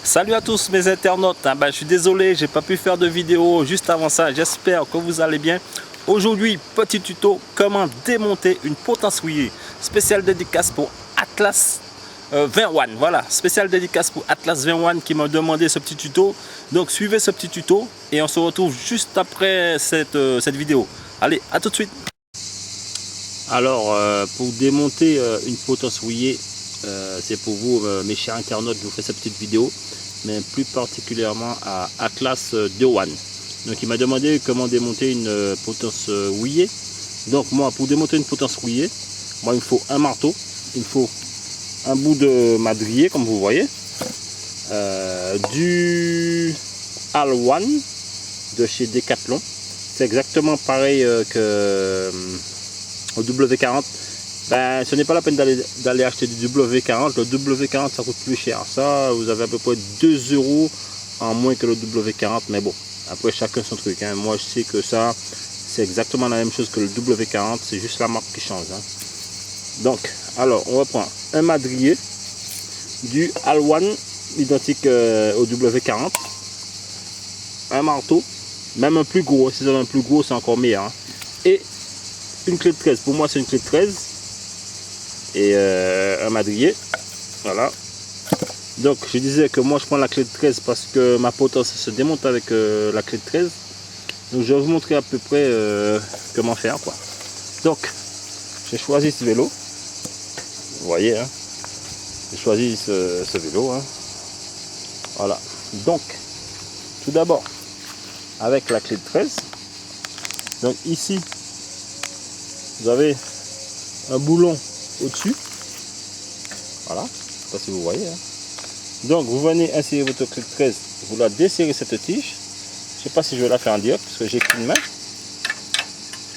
Salut à tous mes internautes, je suis désolé, j'ai pas pu faire de vidéo juste avant ça, j'espère que vous allez bien. Aujourd'hui, petit tuto, comment démonter une potence souillée. Spécial dédicace pour Atlas 21, voilà, spécial dédicace pour Atlas 21 qui m'a demandé ce petit tuto. Donc suivez ce petit tuto et on se retrouve juste après cette vidéo. Allez, à tout de suite. Alors, pour démonter une potence souillée, c'est pour vous mes chers internautes, je vous fais cette petite vidéo, mais plus particulièrement à Atlas 21. Donc il m'a demandé comment démonter une potence rouillée. Donc moi, pour démonter une potence rouillée, moi il me faut un marteau, il me faut un bout de madrier comme vous voyez, du Al-One de chez Decathlon. C'est exactement pareil que au W40. Ben, ce n'est pas la peine d'aller acheter du W40. Le W40 ça coûte plus cher. Ça, vous avez à peu près 2 € en moins que le W40. Mais bon, après chacun son truc. Hein. Moi je sais que ça, c'est exactement la même chose que le W40. C'est juste la marque qui change. Hein. Donc, alors on va prendre un madrier du Al-One identique au W40. Un marteau, même un plus gros. Si vous avez un plus gros, c'est encore meilleur. Hein. Et une clé de 13. Pour moi, c'est une clé de 13. Et un madrier, voilà. Donc je disais que moi je prends la clé de 13 parce que ma potence se démonte avec la clé de 13. Donc je vais vous montrer à peu près comment faire quoi. Donc j'ai choisi ce vélo, vous voyez hein, j'ai choisi ce vélo hein. Voilà. Donc tout d'abord avec la clé de 13, donc ici vous avez un boulon au-dessus, voilà, je sais pas si vous voyez hein. Donc vous venez insérer votre clé de 13, vous la desserrez cette tige. Je sais pas si je vais la faire en direct parce que j'ai qu'une main.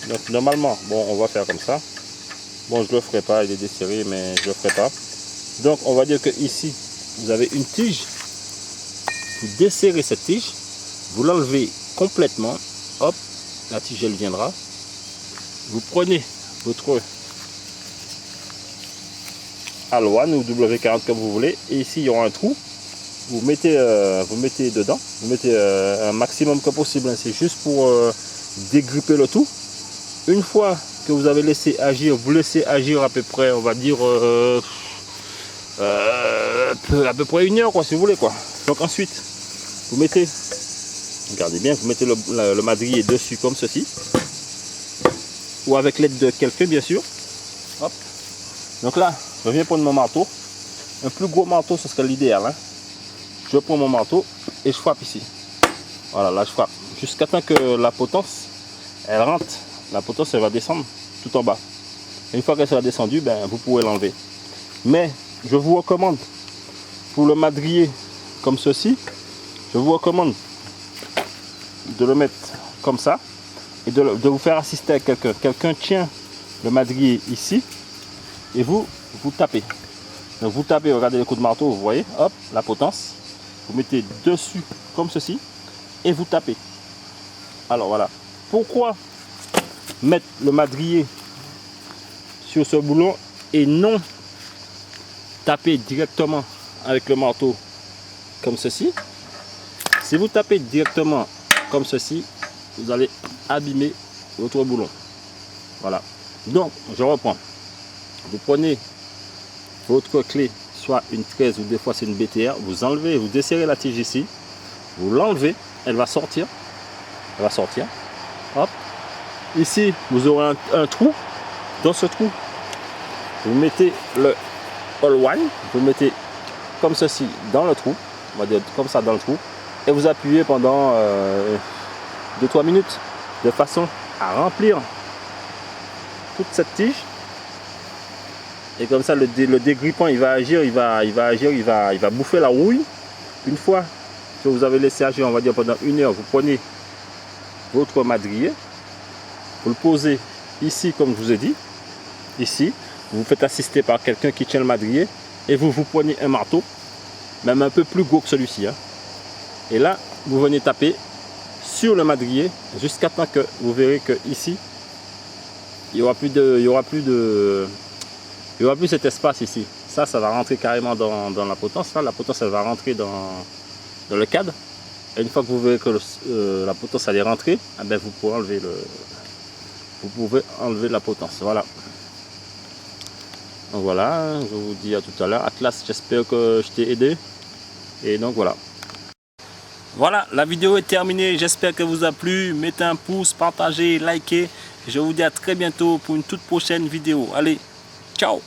Donc normalement, bon, on va faire comme ça. Bon, je le ferai pas, il est desserré, mais je le ferai pas. Donc on va dire que ici vous avez une tige, vous desserrez cette tige, vous l'enlevez complètement, hop, la tige elle viendra. Vous prenez votre Al-One ou W40 comme vous voulez, et ici il y aura un trou, vous mettez dedans, vous mettez un maximum que possible, hein. C'est juste pour dégripper le tout. Une fois que vous avez laissé agir, vous laissez agir à peu près, on va dire à peu près 1 heure quoi, si vous voulez quoi. Donc ensuite vous mettez, regardez bien, vous mettez le madrier dessus comme ceci, ou avec l'aide de quelqu'un bien sûr. Hop. Donc là je viens prendre mon marteau, un plus gros marteau ce serait l'idéal hein. Je prends mon marteau et je frappe ici, voilà, là je frappe jusqu'à temps que la potence elle rentre. La potence elle va descendre tout en bas, et une fois qu'elle sera descendue, ben, vous pouvez l'enlever. Mais je vous recommande pour le madrier comme ceci, je vous recommande de le mettre comme ça et de vous faire assister à quelqu'un. Quelqu'un tient le madrier ici et vous tapez. Donc vous tapez, regardez les coups de marteau, vous voyez, hop, la potence. Vous mettez dessus comme ceci et vous tapez. Alors voilà. Pourquoi mettre le madrier sur ce boulon et non taper directement avec le marteau comme ceci? Si vous tapez directement comme ceci, vous allez abîmer votre boulon. Voilà. Donc je reprends. Vous prenez votre clé, soit une 13 ou des fois c'est une BTR, vous enlevez, vous desserrez la tige ici, vous l'enlevez, elle va sortir, hop. Ici vous aurez un trou. Dans ce trou vous mettez le Al-One, vous mettez comme ceci dans le trou, on va dire comme ça dans le trou, et vous appuyez pendant 2-3 minutes de façon à remplir toute cette tige. Et comme ça le dégrippant il va agir, il va bouffer la rouille. Une fois que vous avez laissé agir, on va dire pendant 1 heure, vous prenez votre madrier, vous le posez ici comme je vous ai dit, ici, vous vous faites assister par quelqu'un qui tient le madrier et vous prenez un marteau, même un peu plus gros que celui-ci, hein. Et là vous venez taper sur le madrier jusqu'à temps que vous verrez que ici il n'y aura plus cet espace ici. Ça va rentrer carrément dans la potence. Là, la potence elle va rentrer dans dans le cadre. Et une fois que vous verrez que la potence elle est rentrée, eh ben, vous pouvez enlever la potence. Voilà. Donc voilà, je vous dis à tout à l'heure. Atlas, j'espère que je t'ai aidé. Et donc voilà. Voilà, la vidéo est terminée. J'espère qu'elle vous a plu. Mettez un pouce, partagez, likez. Je vous dis à très bientôt pour une toute prochaine vidéo. Allez, ciao!